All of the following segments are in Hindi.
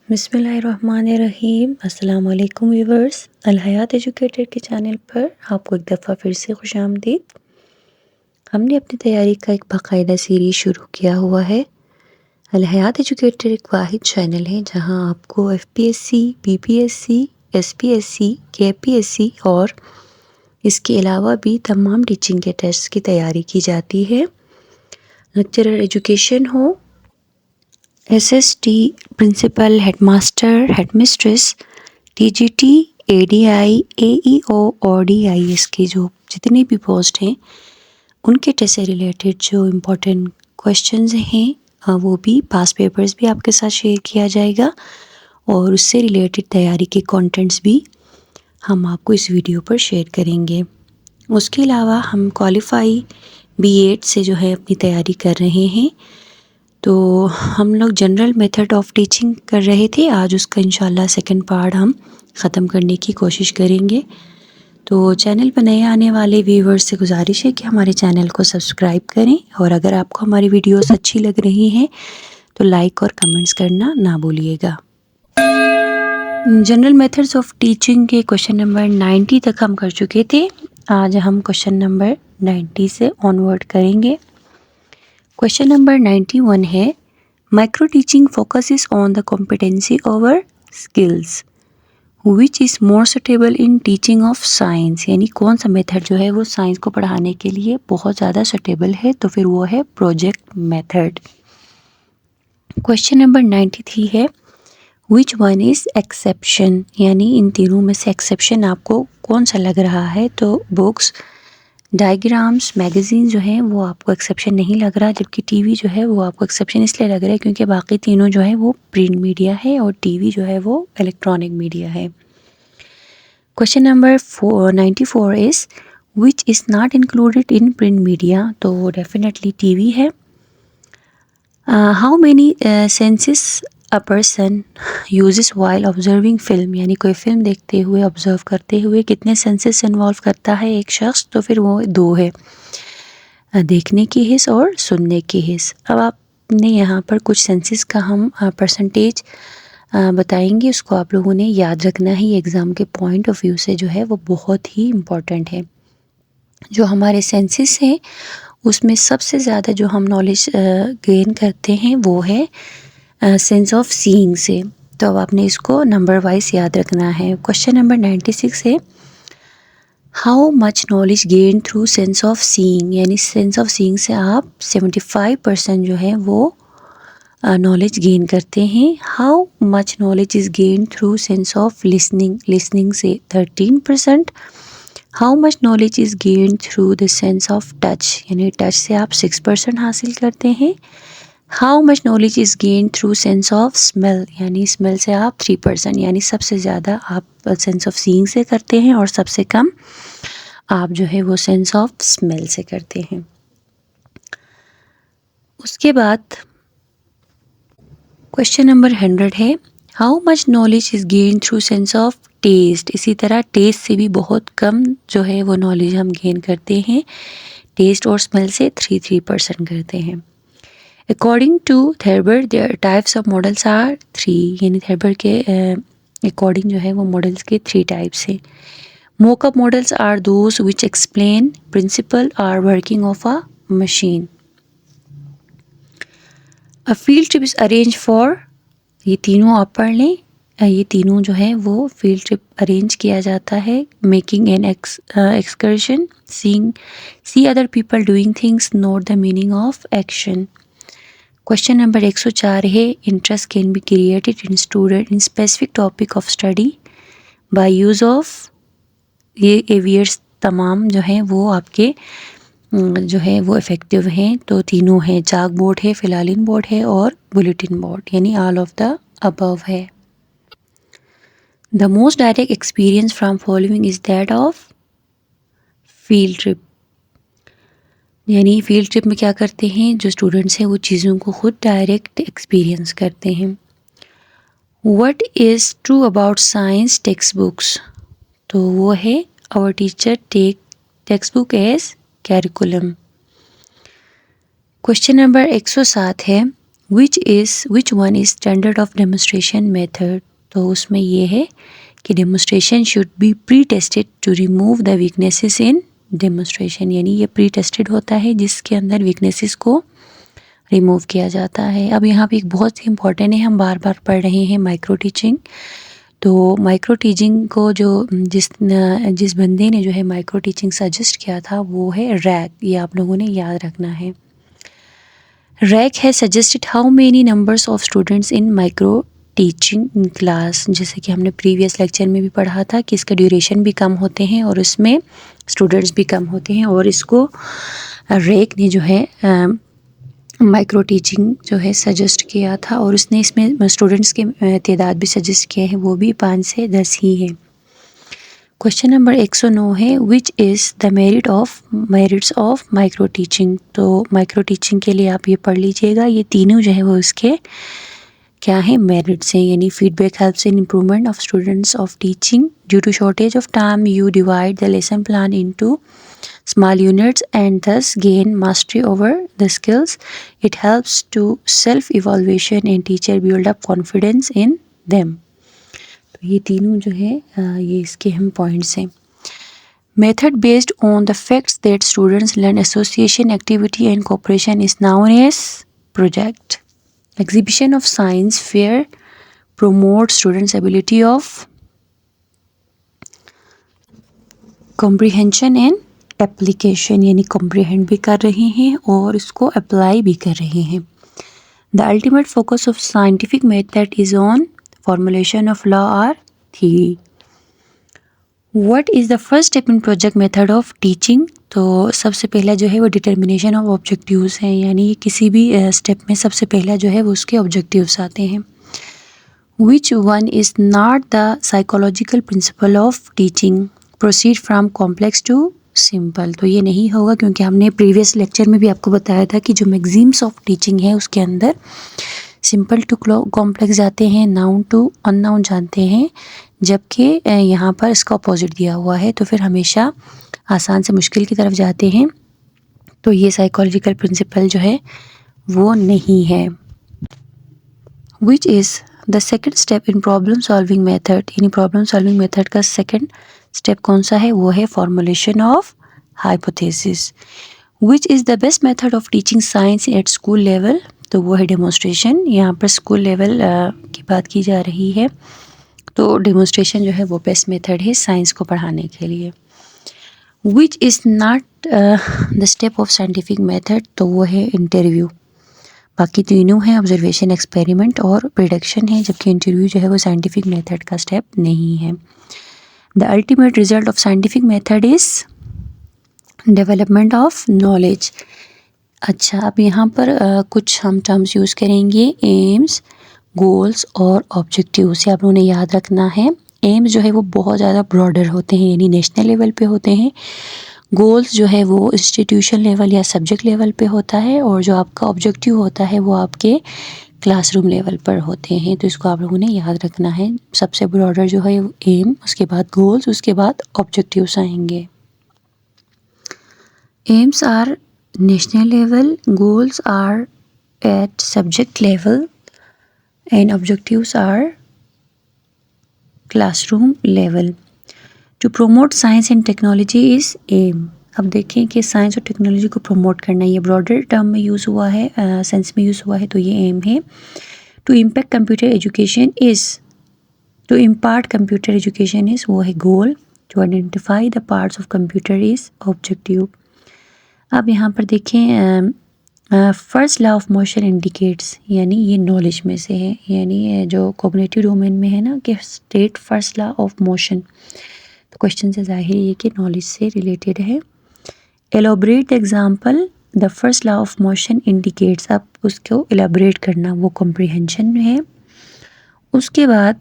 बिस्मिल्लाहिर्रहमानिर्रहीम। अस्सलाम वालेकुम व्यूवर्स। अल हयात एजुकेटर के चैनल पर आपको एक दफ़ा फिर से खुशामदीद। हमने अपनी तैयारी का एक बाकायदा सीरीज़ शुरू किया हुआ है। अल हयात एजुकेटर एक वाहिद चैनल है जहां आपको एफपीएससी, बीपीएससी, एसपीएससी, केपीएससी और इसके अलावा भी तमाम टीचिंग के टेस्ट की तैयारी की जाती है। लेक्चरर एजुकेशन हो, SST, principal, headmaster, headmistress, TGT, ADI, AEO और डीआईएस की जो जितनी भी पोस्ट हैं उनके टेस्ट से रिलेटेड जो इम्पोर्टेंट क्वेश्चंस हैं वो भी पास पेपर्स भी आपके साथ शेयर किया जाएगा और उससे रिलेटेड तैयारी के कंटेंट्स भी हम आपको इस वीडियो पर शेयर करेंगे। उसके अलावा हम क्वालिफाई बीएड से जो है अपनी तैयारी कर रहे हैं। तो हम लोग जनरल मेथड ऑफ टीचिंग कर रहे थे, आज उसका इंशाल्लाह सेकंड पार्ट हम ख़त्म करने की कोशिश करेंगे। तो चैनल पर नए आने वाले व्यूवर्स से गुजारिश है कि हमारे चैनल को सब्सक्राइब करें और अगर आपको हमारी वीडियोस अच्छी लग रही हैं तो लाइक और कमेंट्स करना ना भूलिएगा। जनरल मेथड्स ऑफ टीचिंग के क्वेश्चन नंबर 90 तक हम कर चुके थे। आज हम क्वेश्चन नंबर 90 से ऑनवर्ड करेंगे। क्वेश्चन नंबर 91 है, micro teaching focuses on the competency over skills which is more suitable in teaching of science. यानी कौन सा मेथड जो है वो साइंस को पढ़ाने के लिए बहुत ज़्यादा सुटेबल है, तो फिर वो है प्रोजेक्ट मेथड। क्वेश्चन नंबर 93 है, विच वन इज़ एक्सेप्शन। यानी इन तीनों में से एक्सेप्शन आपको कौन सा लग रहा है, तो बुक्स, डायग्राम्स, मैगज़ीन जो है वो आपको एक्सेप्शन नहीं लग रहा, जबकि टीवी जो है वो आपको एक्सेप्शन इसलिए लग रहा है क्योंकि बाकी तीनों जो है वो प्रिंट मीडिया है और टीवी जो है वो इलेक्ट्रॉनिक मीडिया है। Question number 94 is, which is not included in print media, तो वो डेफिनेटली टीवी है। How many senses a person uses while observing film. यानी कोई फिल्म देखते हुए, ऑब्जर्व करते हुए कितने सेंसेस इन्वॉल्व करता है एक शख्स, तो फिर वो 2 है, देखने की हिस्स और सुनने की हिस्स। अब आपने यहाँ पर कुछ सेंसेस का हम परसेंटेज बताएंगे, उसको आप लोगों ने याद रखना ही एग्ज़ाम के पॉइंट ऑफ व्यू से जो है वो बहुत ही इम्पॉर्टेंट है। जो हमारे सेंसेस हैं उसमें सबसे ज़्यादा जो हम नॉलेज गेन करते हैं वो है सेंस ऑफ सीइंग से। तो अब आपने इसको नंबर वाइज याद रखना है। क्वेश्चन नंबर 96 है, how much knowledge gain through sense of seeing. यानी सेंस ऑफ सीइंग से आप 75% जो है वो नॉलेज गेन करते हैं। How much knowledge is gain through sense of listening. Listening से 13%। How much knowledge is gain through the sense of touch. यानी टच से आप 6% हासिल करते हैं। How much knowledge is gain through sense of smell. यानी स्मेल से आप 3%। यानी सबसे ज़्यादा आप सेंस ऑफ सीइंग से करते हैं और सबसे कम आप जो है वो सेंस ऑफ स्मेल से करते हैं। उसके बाद क्वेश्चन नंबर 100 है, how much knowledge is gain through sense of test. इसी तरह टेस्ट से भी बहुत कम जो है वो नॉलेज हम गेन करते हैं। टेस्ट और स्मेल से 3% करते हैं। अकॉर्डिंग टू थेरबर there types of models are 3। यानी थेरबर के अकॉर्डिंग जो है वो मॉडल्स के 3 टाइप्स हैं। Mockup models are those which explain principle are working of a machine. A field trip is arrange for. ये तीनों आप पढ़ लें। ये तीनों जो है वो फील्ड ट्रिप अरेंज किया जाता है। Making an excursion, see other people doing things, note the meaning of action. Question number 104 है, interest can be created in student in specific topic of study by use of. ये एवियर्स तमाम जो हैं वो आपके जो है वो इफ़ेक्टिव हैं। तो तीनों हैं, चाक बोर्ड है, फिलालिन बोर्ड है और बुलेटिन बोर्ड, यानी ऑल ऑफ द अबव है। The most direct experience from following is that of field trip. यानी फील्ड ट्रिप में क्या करते हैं, जो स्टूडेंट्स हैं वो चीज़ों को खुद डायरेक्ट एक्सपीरियंस करते हैं। What is true about science text books, तो वो है our teacher take text book as curriculum. Question number 107 है, which one is standard of demonstration method. तो उसमें ये है कि demonstration should be pre tested to remove the weaknesses in demonstration, यानी ये प्री टेस्टेड होता है जिसके अंदर वीकनेसेस को रिमूव किया जाता है। अब यहाँ पे एक बहुत ही इंपॉर्टेंट है, हम बार बार पढ़ रहे हैं माइक्रो टीचिंग। तो माइक्रो टीचिंग को जो जिस बंदे ने जो है माइक्रो टीचिंग सजेस्ट किया था वो है रैग, ये आप लोगों ने याद रखना है। रैग है suggested how many numbers of students in micro teaching in class. जैसे कि हमने प्रीवियस लेक्चर में भी पढ़ा था कि इसका ड्यूरेशन भी कम होते हैं और उसमें स्टूडेंट्स भी कम होते हैं, और इसको रैग ने जो है माइक्रो टीचिंग जो है सजेस्ट किया था, और उसने इसमें स्टूडेंट्स के तादाद भी सजेस्ट किए हैं, वो भी 5 से 10 ही है। क्वेश्चन नंबर 109 है which is the merits of micro teaching. तो माइक्रो टीचिंग के लिए आप ये पढ़ लीजिएगा, ये तीनों जो है वो उसके क्या है, मेरिट्स हैं, यानी feedback helps in improvement of students of teaching due to shortage of time you divide the lesson plan into small units and thus gain mastery over the skills. It helps to self-evaluation and teacher build up confidence in them. तो ये तीनों जो है ये इसके हम पॉइंट्स हैं। Method based on the facts that students learn association, activity and cooperation is known as project. Exhibition of science fair promotes students' ability of comprehension and application, यानी कॉम्प्रिहेंड भी कर रहे हैं और इसको अप्लाई भी कर रहे हैं। The ultimate focus of scientific method is on formulation of law और theory. What is the first step in project method of teaching. तो सबसे पहला जो है वो डिटर्मिनेशन ऑफ ऑब्जेक्टिव्स हैं, यानी किसी भी स्टेप में सबसे पहला जो है वो उसके ऑब्जेक्टिव्स आते हैं। Which one is not the psychological principle of teaching, proceed from complex to simple. तो ये नहीं होगा क्योंकि हमने प्रीवियस लेक्चर में भी आपको बताया था कि जो मैगजीम्स ऑफ टीचिंग है उसके अंदर सिंपल टू कॉम्प्लेक्स जाते हैं, नाउन टू अननाउन जानते हैं, जबकि यहाँ पर इसका अपोजिट दिया हुआ है, तो फिर हमेशा आसान से मुश्किल की तरफ जाते हैं। तो ये साइकोलॉजिकल प्रिंसिपल जो है वो नहीं है। Which is the second step in problem solving method, यानी प्रॉब्लम सॉल्विंग मेथड का सेकेंड स्टेप कौन सा है, वो है formulation of hypothesis. Which is the best method of teaching science at school level, तो वो है डेमोस्ट्रेशन। यहाँ पर स्कूल लेवल की बात की जा रही है, तो डेमोस्ट्रेशन जो है वो बेस्ट मेथड है साइंस को पढ़ाने के लिए। Which is not the step of scientific method, तो वो है इंटरव्यू। बाकी तीनों हैं ऑब्जर्वेशन, एक्सपेरिमेंट और प्रिडिक्शन है, जबकि इंटरव्यू जो है वो साइंटिफिक मेथड का स्टेप नहीं है। The ultimate result of scientific method is development of knowledge. अच्छा, अब यहाँ पर कुछ हम टर्म्स यूज़ करेंगे, एम्स, गोल्स और ऑब्जेक्टिव्स। आप लोगों ने याद रखना है। एम्स जो है वो बहुत ज़्यादा ब्रॉडर होते हैं, यानी नेशनल लेवल पे होते हैं। गोल्स जो है वो इंस्टीट्यूशन लेवल या सब्जेक्ट लेवल पे होता है, और जो आपका ऑब्जेक्टिव होता है वो आपके क्लासरूम लेवल पर होते हैं। तो इसको आप लोगों ने याद रखना है। सबसे ब्रॉडर जो है एम, उसके बाद गोल्स, उसके बाद ऑब्जेक्टिव्स आएंगे। Aims are national level, goals are at subject level and objectives are classroom level. To promote science and technology is aim. अब देखें कि साइंस और टेक्नोलॉजी को प्रमोट करना, ये ब्रॉडर टर्म में यूज़ हुआ है, सेंस में यूज़ हुआ है, तो ये एम है। To impact computer education is, to impart computer education is, वो है goal. To identify the parts of computer is objective. अब यहाँ पर देखें first law of motion indicates, यानी ये नॉलेज में से है, यानी जो कॉग्निटिव डोमेन में है ना कि state first law of motion. तो क्वेश्चन से जाहिर है कि नॉलेज से रिलेटेड है। Elaborate example, the first law of motion indicates. अब उसको एलोबरेट करना, वो कॉम्प्रिहेंशन में है। उसके बाद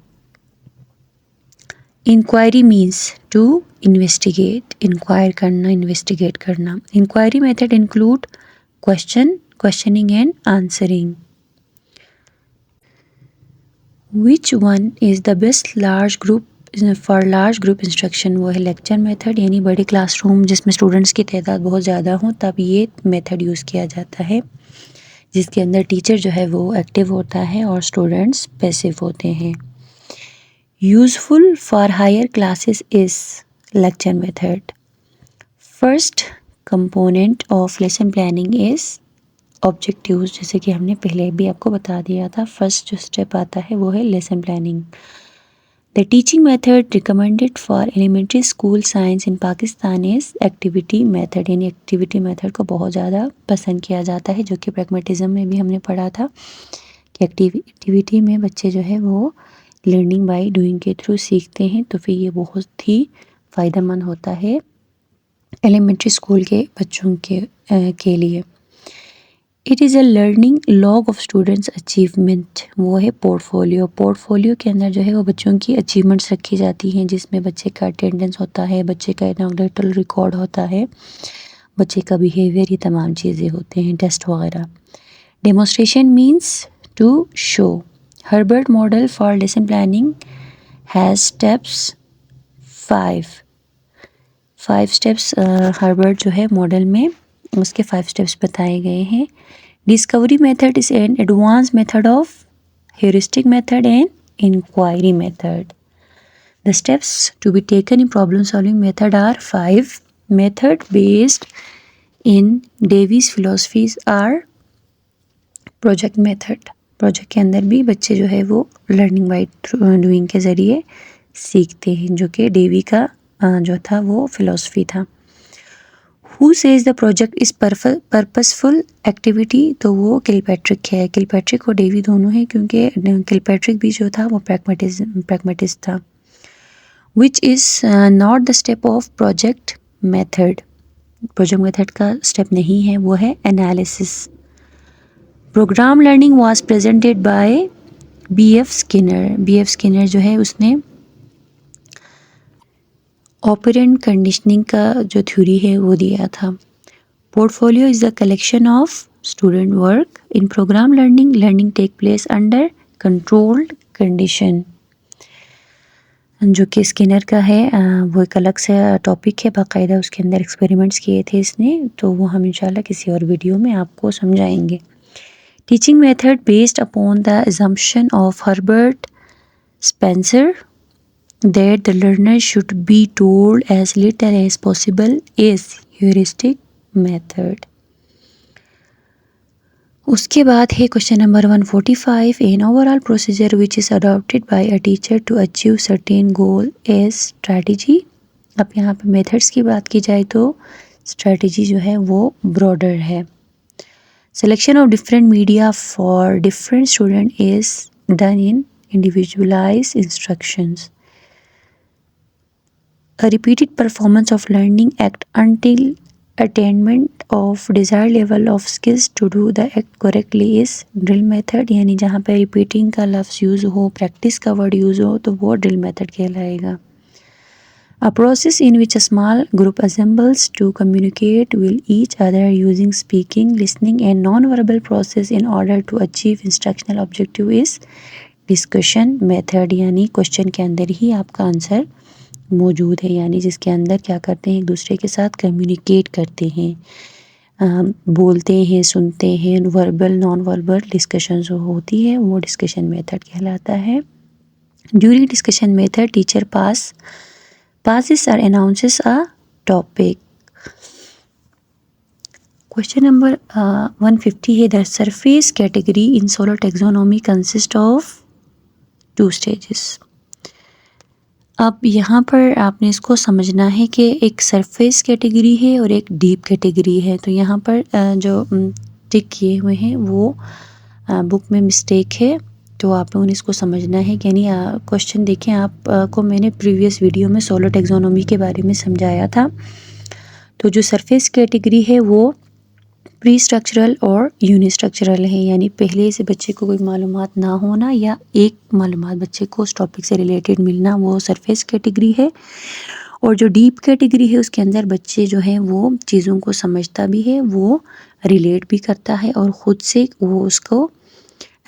inquiry means to investigate, inquire करना, इन्वेस्टिगेट करना। Inquiry method include questioning and answering. Which one is the best large group for large group instruction, वो है लेक्चर मेथड, यानी बड़े क्लासरूम जिसमें स्टूडेंट्स की तादाद बहुत ज़्यादा हो तब ये मेथड यूज़ किया जाता है। जिसके अंदर टीचर जो है वो एक्टिव होता है और स्टूडेंट्स पैसिव होते हैं। Useful for higher classes is lecture method. First component of lesson planning is objectives. जैसे कि हमने पहले भी आपको बता दिया था, फर्स्ट जो स्टेप आता है वो है lesson planning. The teaching method recommended for elementary school science in Pakistan is activity method. यानी एक्टिविटी मेथड को बहुत ज़्यादा पसंद किया जाता है, जो कि प्रैग्मेटिज्म में भी हमने पढ़ा था कि एक्टिविटी में बच्चे जो है वो लर्निंग बाय डूइंग के थ्रू सीखते हैं, तो फिर ये बहुत ही फ़ायदेमंद होता है एलिमेंट्री स्कूल के बच्चों के लिए। It is a learning log of students achievement. वो है पोर्टफोलियो। पोर्टफोलियो के अंदर जो है वो बच्चों की अचीवमेंट्स रखी जाती हैं, जिसमें बच्चे का अटेंडेंस होता है, बच्चे का इनॉग्रेटल रिकॉर्ड होता है, बच्चे का बिहेवियर, ये तमाम चीज़ें होते हैं, टेस्ट वगैरह। Demonstration means to show. Herbert model for lesson planning has steps 5 steps. Herbert जो है मॉडल में उसके 5 स्टेप्स बताए गए हैं। Discovery method is an advance method of heuristic method and inquiry method. The steps to be taken in problem solving method are 5। Method based in Davis philosophies are project method. Project के अंदर भी बच्चे जो है वो लर्निंग बाय डूइंग के ज़रिए सीखते हैं, जो कि डेवी का जो था वो फिलोसफी था। Who says the project is purposeful activity, तो वो किलपैट्रिक है। किलपैट्रिक और डेवी दोनों हैं, क्योंकि किलपैट्रिक भी जो था वो प्रैग्मेटिस्ट था। Which is not the step of project method. Project method का स्टेप नहीं है, वो है analysis. Programme learning was presented by B.F. Skinner. B.F. Skinner जो है उसने ऑपरेंट कंडीशनिंग का जो थ्योरी है वो दिया था। Portfolio is the collection of student work. In program learning take place under controlled condition, जो कि स्किनर का है। वो एक अलग से टॉपिक है, बाकायदा उसके अंदर एक्सपेरिमेंट्स किए थे इसने, तो वो हम इंशाल्लाह किसी और वीडियो में आपको समझाएंगे। Teaching method based upon the assumption of Herbert Spencer that the learner should be told as little as possible is heuristic method. उसके बाद है question number 145। An overall procedure which is adopted by a teacher to achieve certain goal as strategy. अब यहाँ पे मेथड्स की बात की जाए तो स्ट्रैटेजी जो है वो ब्रॉडर है। Selection of different media for different student is done in individualized instructions. A repeated performance of learning act until attainment of desired level of skills to do the act correctly is drill method। यानी जहाँ पे repeating का लफ्ज़ यूज़ हो, practice का word यूज़ हो, तो वो drill method कहलाएगा। A process in which a small group assembles to communicate with each other using speaking, listening and non-verbal process in order to achieve instructional objective is discussion method। यानी क्वेश्चन के अंदर ही आपका आंसर मौजूद है, यानी जिसके अंदर क्या करते हैं, एक दूसरे के साथ कम्युनिकेट करते हैं, बोलते हैं, सुनते हैं, वर्बल नॉन वर्बल डिस्कशन जो होती है वो डिस्कशन मेथड कहलाता है। During discussion method teacher passes or announces a topic. Question number 150 है, the surface category in solar taxonomy consists of 2 stages. अब यहाँ पर आपने इसको समझना है कि एक सरफेस कैटेगरी है और एक डीप कैटेगरी है। तो यहाँ पर जो टिक किए हुए हैं वो बुक में मिस्टेक है, तो आप लोगों ने इसको समझना है। यानी क्वेश्चन देखें, आपको मैंने प्रीवियस वीडियो में सोलर टेक्सोनोमी के बारे में समझाया था। तो जो सरफेस कैटेगरी है वो प्री स्ट्रक्चरल और यूनिस्ट्रक्चरल है, यानी पहले से बच्चे को कोई मालूमात ना होना या एक मालूमात बच्चे को उस टॉपिक से रिलेटेड मिलना, वो सरफेस कैटेगरी है। और जो डीप कैटेगरी है उसके अंदर बच्चे जो हैं वो चीज़ों को समझता भी है, वो रिलेट भी करता है और ख़ुद से वो उसको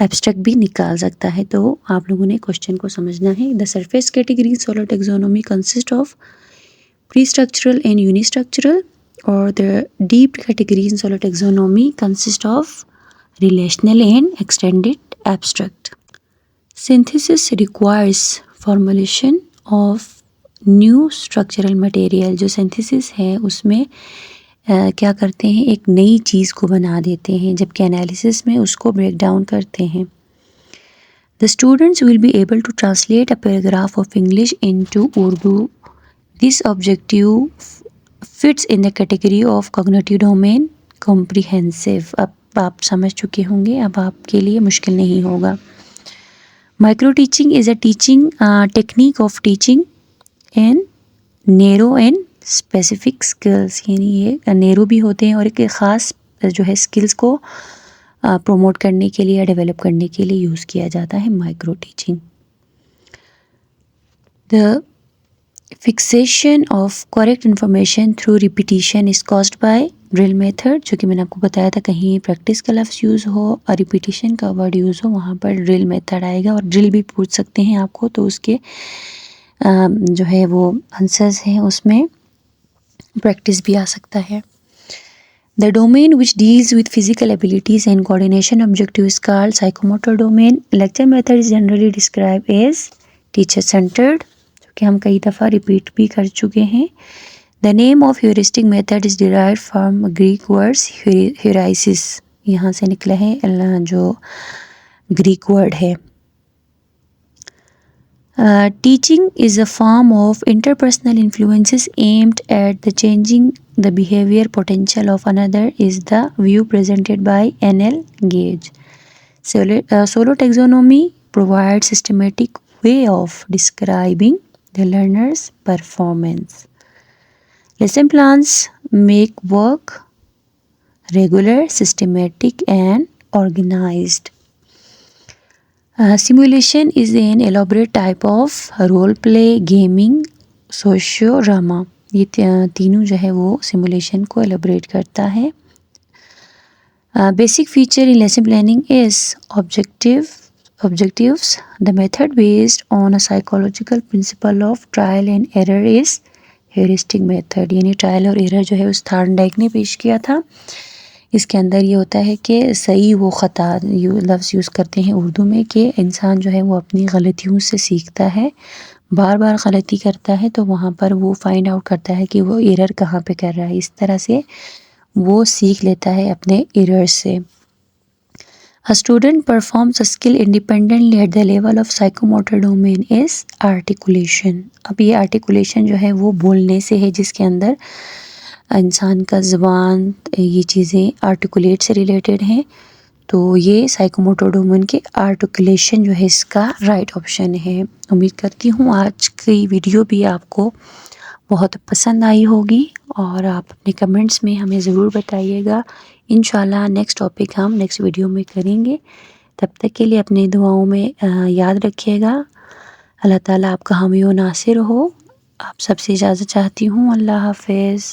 एब्स्ट्रैक्ट भी निकाल सकता है। तो आप लोगों ने क्वेश्चन को समझना है। The surface category SOLO taxonomy consist of prestructural and unistructural, और the deep category in SOLO taxonomy consist of relational and extended abstract. Synthesis requires formulation of new structural material. जो synthesis है उसमें क्या करते हैं, एक नई चीज़ को बना देते हैं, जबकि analysis में उसको break down करते हैं. The students will be able to translate a paragraph of English into Urdu. This objective fits in the category of cognitive domain comprehensive. अब आप समझ चुके होंगे, अब आपके लिए मुश्किल नहीं होगा. Micro teaching is a teaching technique of teaching in narrow and specific skills. यानी ये narrow भी होते हैं और एक ख़ास जो है skills को प्रमोट करने के लिए या डेवलप करने के लिए यूज़ किया जाता है micro teaching. The fixation of correct information through repetition is caused by drill method. जो कि मैंने आपको बताया था, कहीं प्रैक्टिस का लफ्ज़ यूज़ हो और रिपीटिशन का वर्ड यूज़ हो, वहाँ पर ड्रिल मेथड आएगा. और ड्रिल भी पूछ सकते हैं आपको, तो उसके जो है वो आंसर्स हैं, उसमें प्रैक्टिस भी आ सकता है. The domain which deals with physical abilities and coordination objective is called psychomotor domain. Lecture method is generally described as teacher centered, जो कि हम कई दफ़ा रिपीट भी कर चुके हैं. The name of heuristic method is derived from Greek words heurisis. यहाँ से निकला है जो Greek word है. Teaching is a form of interpersonal influences aimed at the changing the behavior potential of another is the view presented by N.L. Gage. Solo taxonomy provides systematic way of describing the learner's performance. Lesson plans make work regular, systematic and organized. Simulation is an elaborate type of role play, gaming, socio-drama. ये तीनों जो है वो सिमुलेशन को एलोबरेट करता है. Basic feature in lesson planning is objectives. The method based on a psychological principle of trial and error is heuristic method. यानी ट्रायल और एरर जो है उस थार्नडाइक ने पेश किया था. इसके अंदर ये होता है कि सही वो ख़ता लफ्ज़ यूज़ करते हैं उर्दू में, कि इंसान जो है वो अपनी गलतियों से सीखता है, बार बार गलती करता है तो वहाँ पर वो फाइंड आउट करता है कि वो एरर कहाँ पे कर रहा है. इस तरह से वो सीख लेता है अपने एरर से. A student performs a skill independently at the level of psychomotor domain is articulation. अब ये articulation जो है वो बोलने से है, जिसके अंदर इंसान का ज़ुबान, ये चीज़ें आर्टिकुलेट से रिलेटेड हैं. तो ये साइकोमोटर डोमेन के आर्टिकुलेशन जो है इसका राइट ऑप्शन है. उम्मीद करती हूँ आज की वीडियो भी आपको बहुत पसंद आई होगी और आप अपने कमेंट्स में हमें ज़रूर बताइएगा. इंशाल्लाह नेक्स्ट टॉपिक हम नेक्स्ट वीडियो में करेंगे. तब तक के लिए अपनी दुआओं में याद रखिएगा. अल्लाह ताला आपका हामी व नासिर हो. आप सबसे इजाज़त चाहती हूँ. अल्लाह हाफ़िज़.